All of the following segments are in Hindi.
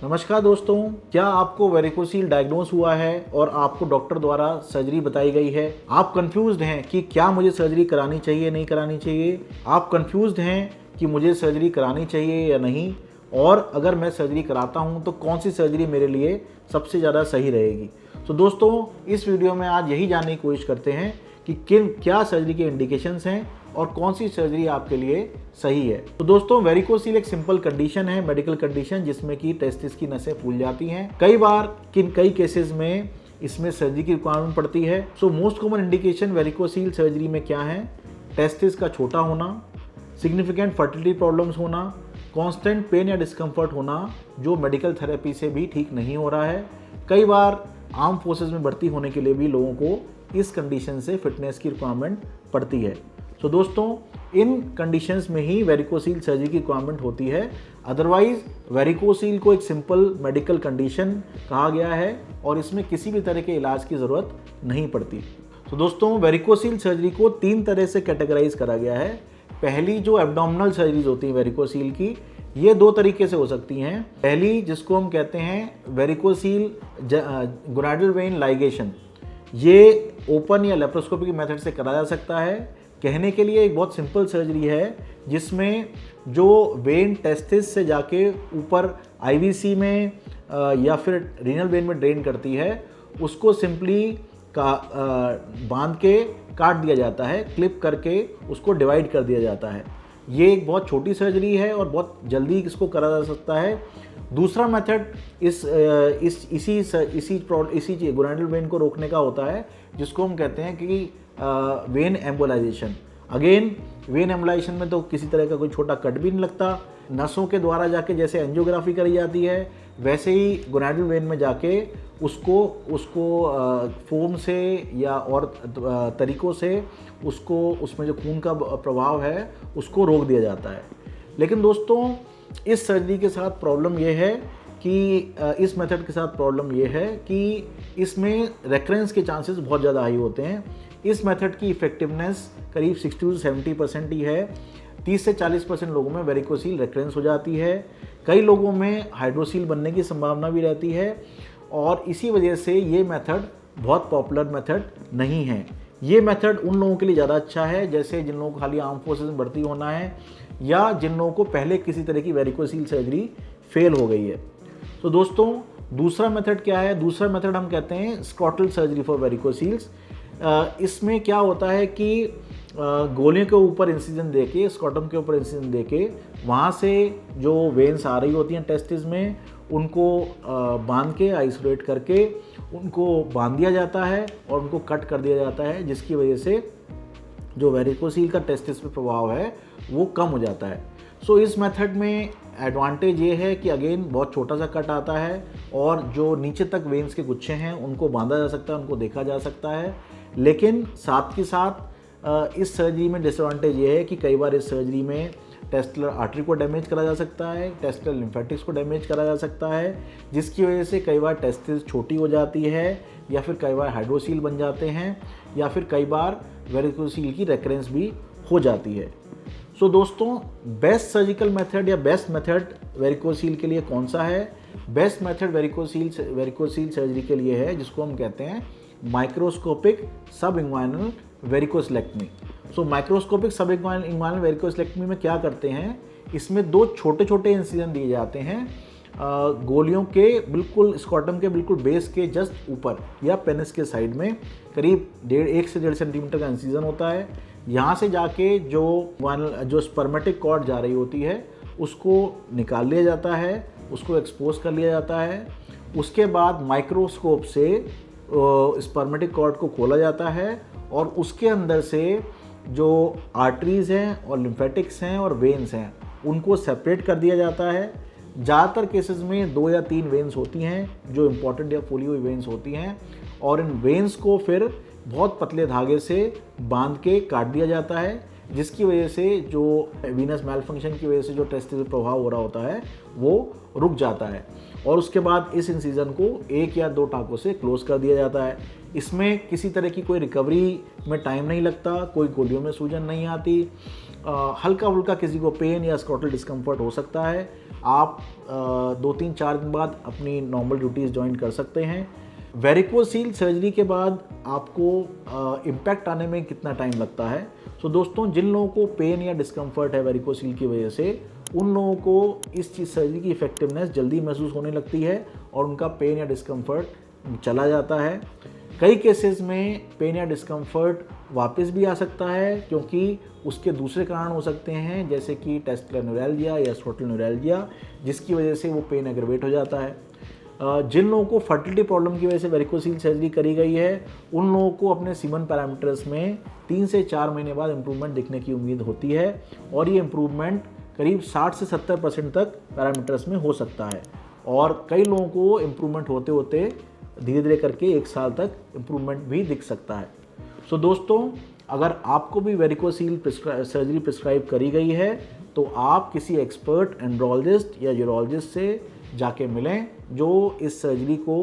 नमस्कार दोस्तों, क्या आपको वेरिकोसील डायग्नोस हुआ है और आपको डॉक्टर द्वारा सर्जरी बताई गई है? आप कंफ्यूज्ड हैं कि क्या मुझे सर्जरी करानी चाहिए नहीं करानी चाहिए? आप कंफ्यूज्ड हैं कि मुझे सर्जरी करानी चाहिए या नहीं, और अगर मैं सर्जरी कराता हूं तो कौन सी सर्जरी मेरे लिए सबसे ज़्यादा सही रहेगी? तो दोस्तों, इस वीडियो में आज यही जानने की कोशिश करते हैं कि क्या सर्जरी के इंडिकेशंस हैं और कौन सी सर्जरी आपके लिए सही है। तो दोस्तों, वेरिकोसील एक सिंपल कंडीशन है, मेडिकल कंडीशन, जिसमें कि टेस्टिस की नसें फूल जाती हैं। कई केसेस में इसमें सर्जरी की रिक्वायरमेंट पड़ती है। So most common indication varicocele surgery में क्या है? टेस्टिस का छोटा होना, सिग्निफिकेंट फर्टिलिटी प्रॉब्लम्स होना, कांस्टेंट पेन या डिस्कम्फर्ट होना जो मेडिकल थेरेपी से भी ठीक नहीं हो रहा है। कई बार आर्म फोर्सेस में भर्ती होने के लिए भी लोगों को इस कंडीशन से फिटनेस की रिक्वायरमेंट पड़ती है। तो दोस्तों, इन कंडीशंस में ही वेरिकोसील सर्जरी की रिक्वायरमेंट होती है। अदरवाइज वेरिकोसील को एक सिंपल मेडिकल कंडीशन कहा गया है और इसमें किसी भी तरह के इलाज की ज़रूरत नहीं पड़ती। तो दोस्तों, वेरिकोसील सर्जरी को 3 तरह से कैटेगराइज करा गया है। पहली जो एब्डोमिनल सर्जरीज होती है वेरिकोसील की, ये 2 तरीके से हो सकती हैं। पहली, जिसको हम कहते हैं वेरिकोसील गोनाडल वेन लाइगेशन, ये ओपन या लेप्रोस्कोपी मेथड से करा जा सकता है। कहने के लिए एक बहुत सिंपल सर्जरी है जिसमें जो वेन टेस्टिस से जाके ऊपर आईवीसी में या फिर रीनल वेन में ड्रेन करती है, उसको सिंपली बांध के काट दिया जाता है, क्लिप करके उसको डिवाइड कर दिया जाता है। ये एक बहुत छोटी सर्जरी है और बहुत जल्दी इसको करा जा सकता है। दूसरा मेथड इसी गोनाडल वेन को रोकने का होता है, जिसको हम कहते हैं कि when embolisation. Again, when embolisation में तो किसी तरह का कोई छोटा कट भी नहीं लगता। नसों के द्वारा जाके जैसे एंजियोग्राफी करी जाती है, वैसे ही गोनाडल वेन में जाके उसको फोम से या और तरीक़ों से उसमें जो खून का प्रभाव है उसको रोक दिया जाता है। लेकिन दोस्तों, इस सर्जरी के साथ प्रॉब्लम ये है कि इस मेथड के साथ प्रॉब्लम ये है कि इसमें रेकरेंस के चांसेस बहुत ज़्यादा हाई होते हैं। इस मेथड की इफेक्टिवनेस करीब 60 से 70% ही है। 30 से 40% लोगों में वेरिकोसील रेकरेंस हो जाती है। कई लोगों में हाइड्रोसील बनने की संभावना भी रहती है और इसी वजह से ये मेथड बहुत पॉपुलर मेथड नहीं है। ये मेथड उन लोगों के लिए ज़्यादा अच्छा है जैसे जिन लोगों को खाली आर्म फोर्सेस में भर्ती होना है या जिन लोगों को पहले किसी तरह की वेरिकोसील सर्जरी फेल हो गई है। तो दोस्तों, दूसरा मेथड क्या है? दूसरा मेथड हम कहते हैं स्क्रॉटल सर्जरी फॉर वेरिकोसील्स। इसमें क्या होता है कि गोलियों के ऊपर इंसिजन देके, स्क्रॉटम के ऊपर इंसिजन देके, वहाँ से जो वेन्स आ रही होती हैं टेस्टिस में, उनको बांध के आइसोलेट करके उनको बांध दिया जाता है और उनको कट कर दिया जाता है, जिसकी वजह से जो वेरिकोसील का टेस्टिस पे प्रभाव है वो कम हो जाता है। सो इस मेथड में एडवांटेज ये है कि अगेन बहुत छोटा सा कट आता है और जो नीचे तक वेन्स के गुच्छे हैं उनको बांधा जा सकता है, उनको देखा जा सकता है। लेकिन साथ के साथ इस सर्जरी में डिसएडवांटेज ये है कि कई बार इस सर्जरी में टेस्टिकुलर आर्टरी को डैमेज करा जा सकता है, टेस्टिकुलर लिम्फेटिक्स को डैमेज करा जा सकता है, जिसकी वजह से कई बार टेस्टिस छोटी हो जाती है या फिर कई बार हाइड्रोसील बन जाते हैं या फिर कई बार वेरिकोसील की रेकरेंस भी हो जाती है। सो दोस्तों, बेस्ट सर्जिकल मेथड या बेस्ट मेथड वेरिकोसील के लिए कौन सा है? बेस्ट मेथड वेरिकोसील सर्जरी के लिए है जिसको हम कहते हैं माइक्रोस्कोपिक सब इंग्वाइनल वेरिकोसिलेक्टमी। सो माइक्रोस्कोपिक सब इंग्वाइनल वेरिकोसिलेक्टमी में क्या करते हैं? इसमें 2 छोटे छोटे इंसिजन दिए जाते हैं गोलियों के बिल्कुल स्क्रॉटम के बिल्कुल बेस के जस्ट ऊपर या पेनिस के साइड में करीब 1 से 1.5 सेंटीमीटर का इंसिजन होता है। यहाँ से जाके जो स्पर्मेटिक कॉर्ड जा रही होती है उसको निकाल लिया जाता है, उसको एक्सपोज कर लिया जाता है। उसके बाद माइक्रोस्कोप से स्पर्मेटिक कॉर्ड को खोला जाता है और उसके अंदर से जो आर्टरीज़ हैं और लिम्फेटिक्स हैं और वेन्स हैं उनको सेपरेट कर दिया जाता है। ज़्यादातर केसेस में 2 या 3 वेन्स होती हैं जो इम्पॉर्टेंट या फूली हुई वेन्स होती हैं और इन वेन्स को फिर बहुत पतले धागे से बांध के काट दिया जाता है, जिसकी वजह से जो वीनस मैलफंक्शन की वजह से जो टेस्टिस पे प्रभाव हो रहा होता है वो रुक जाता है और उसके बाद इस इंसिजन को 1 या 2 टाँकों से क्लोज कर दिया जाता है। इसमें किसी तरह की कोई रिकवरी में टाइम नहीं लगता, कोई गोलियों में सूजन नहीं आती, हल्का फुल्का किसी को पेन या स्क्रॉटल डिस्कम्फर्ट हो सकता है, आप 2-3-4 दिन बाद अपनी नॉर्मल ड्यूटीज़ ज्वाइन कर सकते हैं। वेरिकोसील सर्जरी के बाद आपको इम्पैक्ट आने में कितना टाइम लगता है? सो दोस्तों, जिन लोगों को पेन या डिस्कम्फर्ट है वेरिकोसील की वजह से, उन लोगों को इस चीज़ सर्जरी की इफेक्टिवनेस जल्दी महसूस होने लगती है और उनका पेन या डिस्कम्फर्ट चला जाता है। कई केसेस में पेन या डिस्कम्फर्ट वापस भी आ सकता है, क्योंकि उसके दूसरे कारण हो सकते हैं, जैसे कि टेस्टिकुलर न्यूरैल्जिया या स्क्रोटल न्यूरैल्जिया, जिसकी वजह से वो पेन एग्रवेट हो जाता है। जिन लोगों को फर्टिलिटी प्रॉब्लम की वजह से वेरिकोसील सर्जरी करी गई है, उन लोगों को अपने सीमन पैरामीटर्स में 3 से 4 महीने बाद इम्प्रूवमेंट दिखने की उम्मीद होती है और ये इम्प्रूवमेंट करीब 60 से 70% तक पैरामीटर्स में हो सकता है और कई लोगों को इम्प्रूवमेंट होते होते धीरे धीरे करके 1 साल तक इम्प्रूवमेंट भी दिख सकता है। सो दोस्तों, अगर आपको भी वेरिकोसील सर्जरी प्रिस्क्राइब करी गई है तो आप किसी एक्सपर्ट एंड्रोलॉजिस्ट या यूरोलॉजिस्ट से जाके मिलें, जो इस सर्जरी को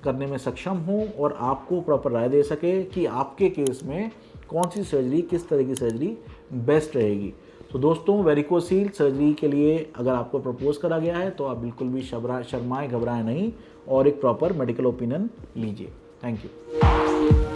करने में सक्षम हो और आपको प्रॉपर राय दे सके कि आपके केस में कौन सी सर्जरी, किस तरह की सर्जरी बेस्ट रहेगी। तो दोस्तों, वेरिकोसील सर्जरी के लिए अगर आपको प्रपोज करा गया है तो आप बिल्कुल भी शर्माएं, घबराएं नहीं और एक प्रॉपर मेडिकल ओपिनियन लीजिए। Thank you.